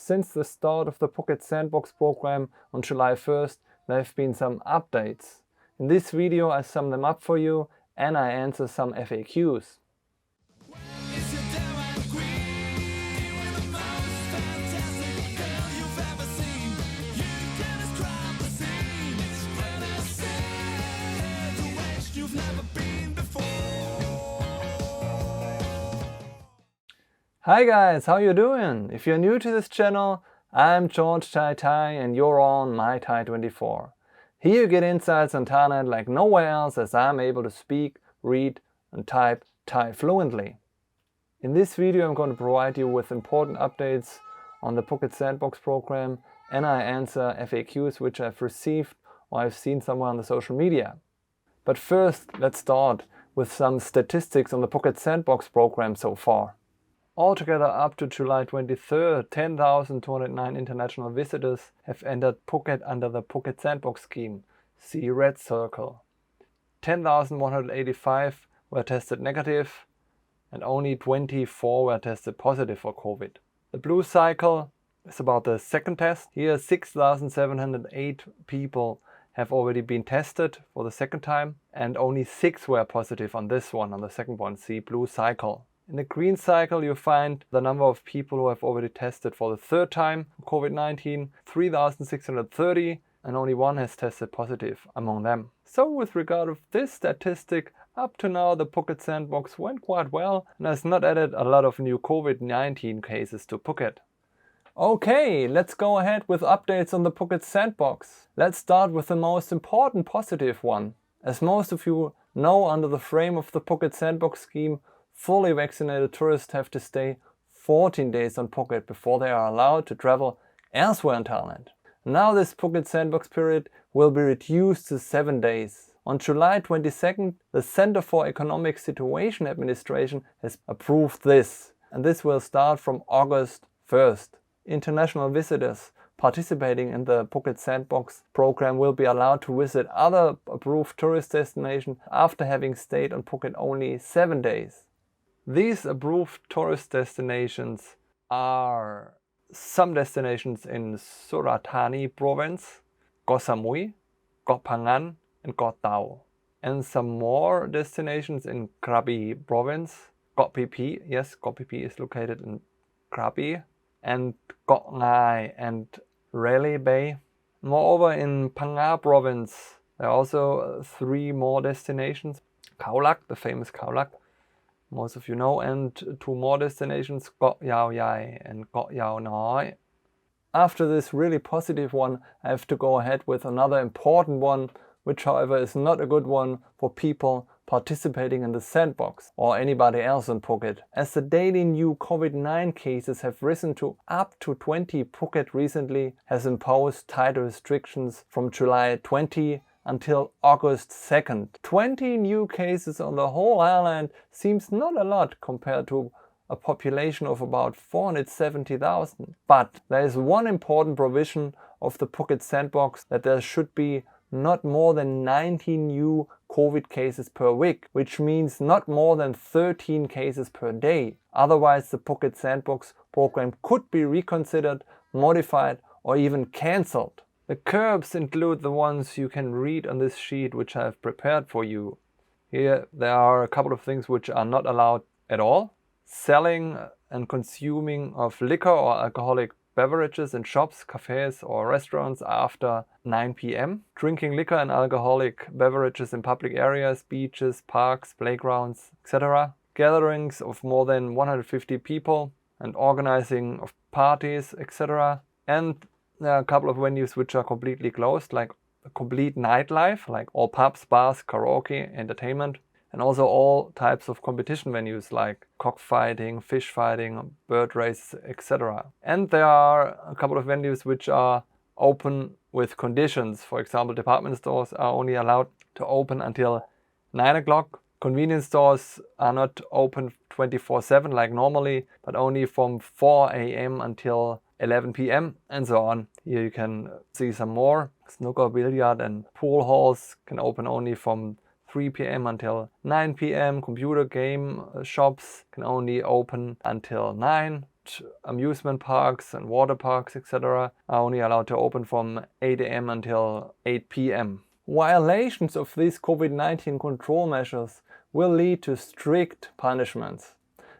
Since the start of the Phuket Sandbox program on July 1st, there have been some updates. In this video I sum them up for you and I answer some FAQs. Hi guys, how you doing? If you're new to this channel, I'm George Thai and you're on My Thai 24. Here you get insights on Thailand like nowhere else, as I'm able to speak, read and type Thai fluently. In this video I'm going to provide you with important updates on the Phuket Sandbox program and I answer FAQs which I've received or I've seen somewhere on the social media. But first, let's start with some statistics on the Phuket Sandbox program so far. Altogether, up to July 23rd, 10,209 international visitors have entered Phuket under the Phuket Sandbox scheme, see red circle. 10,185 were tested negative and only 24 were tested positive for COVID. The blue cycle is about the second test. Here 6,708 people have already been tested for the second time and only 6 were positive on this one, on the second one, see blue cycle. In the green cycle you find the number of people who have already tested for the third time COVID-19, 3,630, and only 1 has tested positive among them. So with regard of this statistic, up to now the Phuket Sandbox went quite well and has not added a lot of new COVID-19 cases to Phuket. Okay, let's go ahead with updates on the Phuket Sandbox. Let's start with the most important positive one. As most of you know, under the frame of the Phuket Sandbox scheme, fully vaccinated tourists have to stay 14 days on Phuket before they are allowed to travel elsewhere in Thailand. Now this Phuket Sandbox period will be reduced to 7 days. On July 22nd, the Center for Economic Situation Administration has approved this, and this will start from August 1st. International visitors participating in the Phuket Sandbox program will be allowed to visit other approved tourist destinations after having stayed on Phuket only 7 days. These approved tourist destinations are some destinations in Surat Thani province, Koh Samui, Koh Pha-ngan and Koh Tao. And some more destinations in Krabi province, Koh Phi Phi, yes, Koh Phi Phi is located in Krabi, and Koh Ngai and Railay Bay. Moreover, in Phang Nga province there are also 3 more destinations, Khao Lak, the famous Khao Lak, most of you know, and 2 more destinations, Koh Yao Yai and Koh Yao Ngai. After this really positive one, I have to go ahead with another important one, which however is not a good one for people participating in the sandbox or anybody else in Phuket. As the daily new COVID-19 cases have risen to up to 20, Phuket recently has imposed tighter restrictions from July 20 until August 2nd. 20 new cases on the whole island seems not a lot compared to a population of about 470,000. But there is one important provision of the Phuket Sandbox, that there should be not more than 90 new COVID cases per week, which means not more than 13 cases per day. Otherwise the Phuket Sandbox program could be reconsidered, modified or even cancelled. The curbs include the ones you can read on this sheet which I have prepared for you. Here there are a couple of things which are not allowed at all. Selling and consuming of liquor or alcoholic beverages in shops, cafes or restaurants after 9 p.m. Drinking liquor and alcoholic beverages in public areas, beaches, parks, playgrounds, etc. Gatherings of more than 150 people and organizing of parties, etc. And there are a couple of venues which are completely closed, like a complete nightlife, like all pubs, bars, karaoke, entertainment, and also all types of competition venues like cockfighting, fish fighting, bird races, etc. And there are a couple of venues which are open with conditions. For example, department stores are only allowed to open until 9 o'clock. Convenience stores are not open 24/7 like normally, but only from 4 a.m. until 11 p.m. and so on. Here you can see some more. Snooker, billiard and pool halls can open only from 3 p.m. until 9 p.m. Computer game shops can only open until 9. but amusement parks and water parks, etc. are only allowed to open from 8 a.m. until 8 p.m. Violations of these COVID-19 control measures will lead to strict punishments,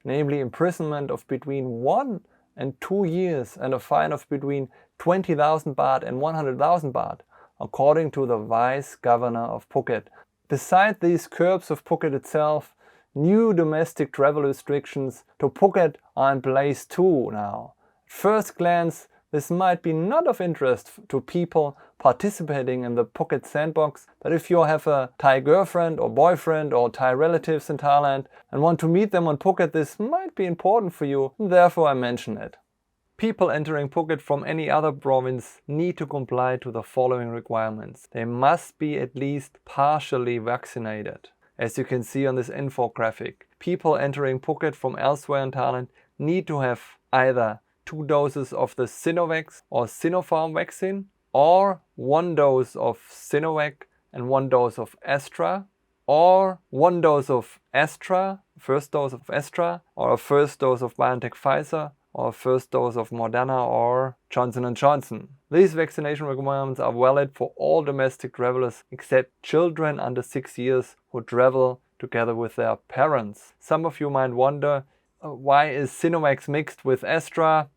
namely imprisonment of between 1 and 2 years and a fine of between 20,000 baht and 100,000 baht, according to the Vice Governor of Phuket. Besides these curbs of Phuket itself, new domestic travel restrictions to Phuket are in place too now. At first glance, this might be not of interest to people participating in the Phuket Sandbox, but if you have a Thai girlfriend or boyfriend or Thai relatives in Thailand and want to meet them on Phuket, this might be important for you, and therefore I mention it. People entering Phuket from any other province need to comply to the following requirements. They must be at least partially vaccinated. As you can see on this infographic, people entering Phuket from elsewhere in Thailand need to have either 2 doses of the Sinovac or Sinopharm vaccine, or 1 dose of Sinovac and 1 dose of Astra, or 1 dose of Astra, first dose of Astra, or a first dose of BioNTech Pfizer, or a first dose of Moderna or Johnson & Johnson. These vaccination requirements are valid for all domestic travelers except children under 6 years who travel together with their parents. Some of you might wonder, why is Sinovac mixed with Astra?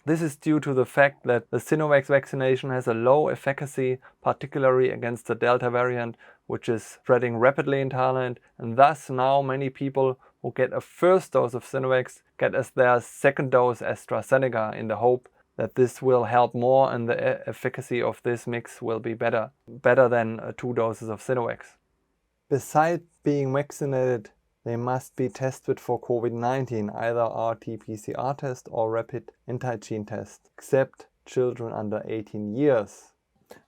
This is due to the fact that the Sinovac vaccination has a low efficacy, particularly against the Delta variant, which is spreading rapidly in Thailand, and thus now many people who get a first dose of Sinovac get as their second dose AstraZeneca in the hope that this will help more and the efficacy of this mix will be better than 2 doses of Sinovac. Besides being vaccinated, they must be tested for COVID-19, either RT-PCR test or rapid antigen test, except children under 18 years.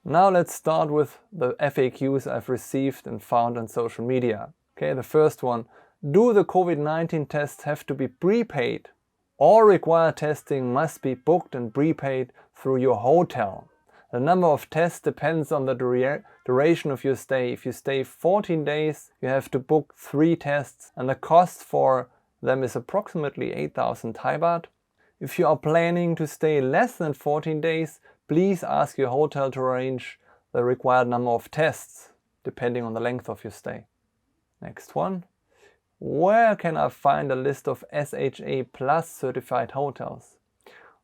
Now let's start with the FAQs I've received and found on social media. Okay, the first one. Do the COVID-19 tests have to be prepaid? All required testing must be booked and prepaid through your hotel. The number of tests depends on the duration of your stay. If you stay 14 days, you have to book 3 tests and the cost for them is approximately 8,000 Thai baht. If you are planning to stay less than 14 days, please ask your hotel to arrange the required number of tests, depending on the length of your stay. Next one. Where can I find a list of SHA Plus certified hotels?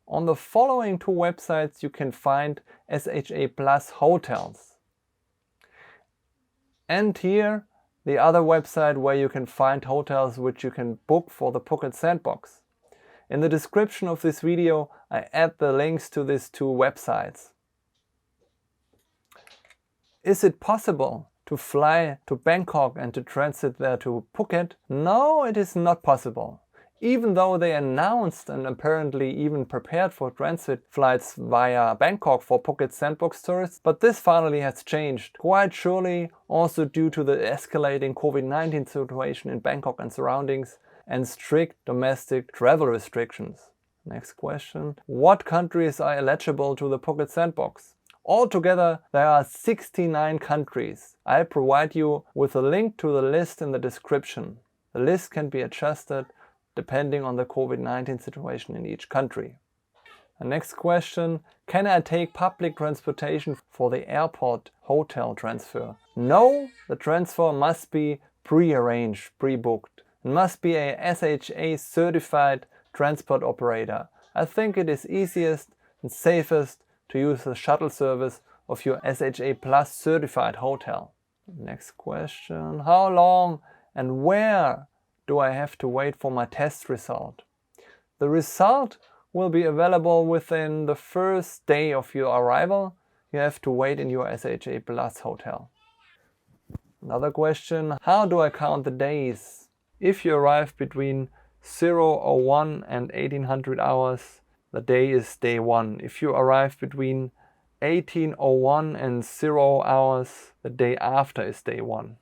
On the following 2 websites you can find SHA Plus hotels. And here the other website where you can find hotels which you can book for the Phuket Sandbox. In the description of this video I add the links to these 2 websites. Is it possible to fly to Bangkok and to transit there to Phuket? No, it is not possible. Even though they announced and apparently even prepared for transit flights via Bangkok for Phuket Sandbox tourists, but this finally has changed, quite surely also due to the escalating COVID-19 situation in Bangkok and surroundings and strict domestic travel restrictions. Next question. What countries are eligible to the Phuket Sandbox? Altogether, there are 69 countries. I provide you with a link to the list in the description. The list can be adjusted depending on the COVID-19 situation in each country. The next question, can I take public transportation for the airport hotel transfer? No, the transfer must be pre-arranged, pre-booked. It must be a SHA certified transport operator. I think it is easiest and safest to use the shuttle service of your SHA Plus certified hotel. Next question, how long and where do I have to wait for my test result? The result will be available within the first day of your arrival. You have to wait in your SHA Plus hotel. Another question, how do I count the days? If you arrive between 0:01 and 1800 hours, the day is day 1. If you arrive between 18:01 and 0 hours, the day after is day 1.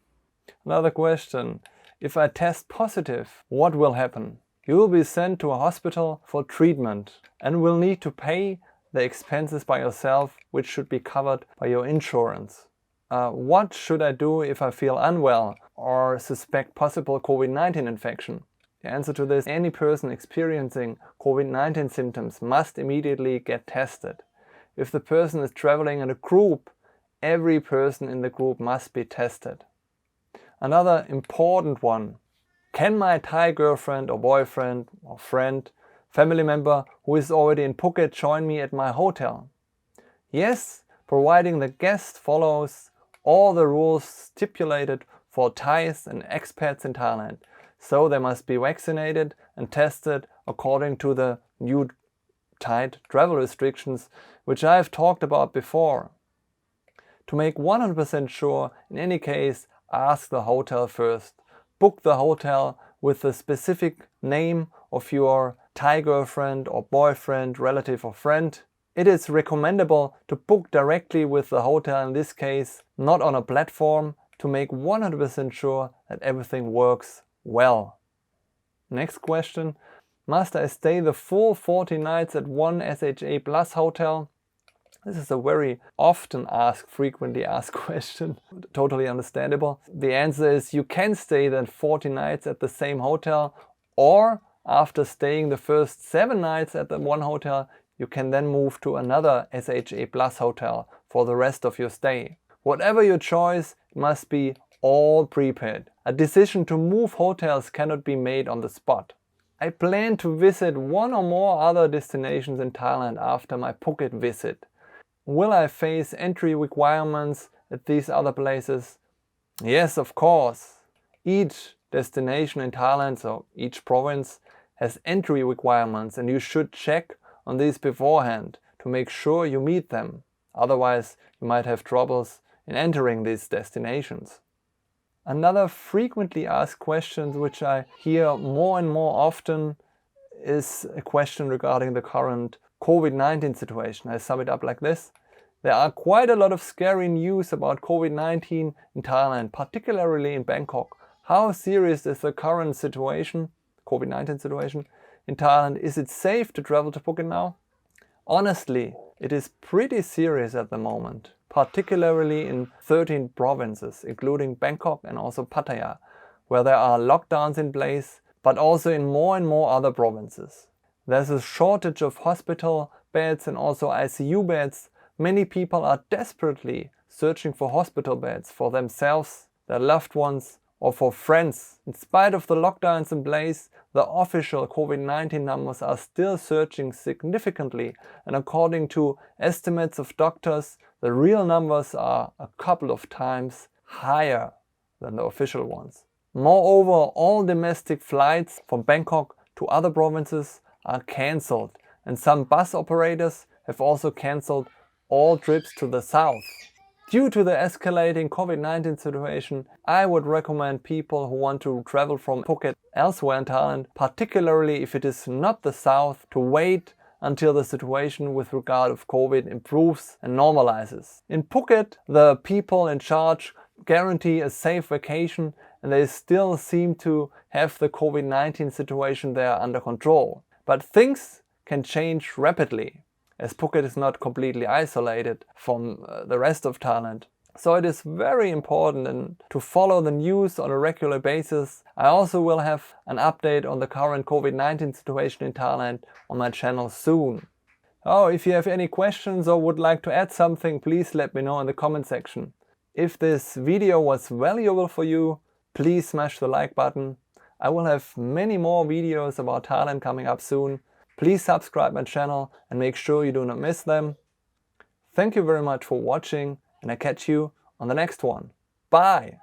Another question, if I test positive, what will happen? You will be sent to a hospital for treatment and will need to pay the expenses by yourself, which should be covered by your insurance. What should I do if I feel unwell or suspect possible COVID-19 infection? The answer to this: any person experiencing COVID-19 symptoms must immediately get tested. If the person is traveling in a group, every person in the group must be tested. Another important one: can my Thai girlfriend or boyfriend or friend, family member who is already in Phuket join me at my hotel? Yes, providing the guest follows all the rules stipulated for Thais and expats in Thailand. So they must be vaccinated and tested according to the new tight travel restrictions, which I have talked about before. To make 100% sure, in any case, ask the hotel first. Book the hotel with the specific name of your Thai girlfriend or boyfriend, relative or friend. It is recommendable to book directly with the hotel in this case, not on a platform, to make 100% sure that everything works well. Next question: must I stay the full 40 nights at one SHA Plus hotel? This is a very often asked, frequently asked question. Totally understandable. The answer is you can stay then 40 nights at the same hotel, or after staying the first 7 nights at the one hotel, you can then move to another SHA Plus hotel for the rest of your stay. Whatever your choice, it must be all prepaid. A decision to move hotels cannot be made on the spot. I plan to visit one or more other destinations in Thailand after my Phuket visit. Will I face entry requirements at these other places? Yes, of course. Each destination in Thailand, so each province, has entry requirements, and you should check on these beforehand to make sure you meet them. Otherwise, you might have troubles in entering these destinations. Another frequently asked question which I hear more and more often is a question regarding the current COVID-19 situation. I sum it up like this: there are quite a lot of scary news about COVID-19 in Thailand, particularly in Bangkok. How serious is the current situation, COVID-19 situation in Thailand? Is it safe to travel to Phuket now? Honestly, it is pretty serious at the moment, particularly in 13 provinces, including Bangkok and also Pattaya, where there are lockdowns in place, but also in more and more other provinces. There's a shortage of hospital beds and also ICU beds. Many people are desperately searching for hospital beds for themselves, their loved ones, or for friends. In spite of the lockdowns in place, the official COVID-19 numbers are still surging significantly, and according to estimates of doctors, the real numbers are a couple of times higher than the official ones. Moreover, all domestic flights from Bangkok to other provinces are cancelled, and some bus operators have also cancelled all trips to the south. Due to the escalating COVID-19 situation, I would recommend people who want to travel from Phuket elsewhere in Thailand, particularly if it is not the south, to wait until the situation with regard of COVID improves and normalizes. In Phuket, the people in charge guarantee a safe vacation, and they still seem to have the COVID-19 situation there under control. But things can change rapidly, as Phuket is not completely isolated from the rest of Thailand. So it is very important to follow the news on a regular basis. I also will have an update on the current COVID-19 situation in Thailand on my channel soon. Oh, if you have any questions or would like to add something, please let me know in the comment section. If this video was valuable for you, please smash the like button. I will have many more videos about Thailand coming up soon. Please subscribe my channel and make sure you do not miss them. Thank you very much for watching, and I catch you on the next one. Bye!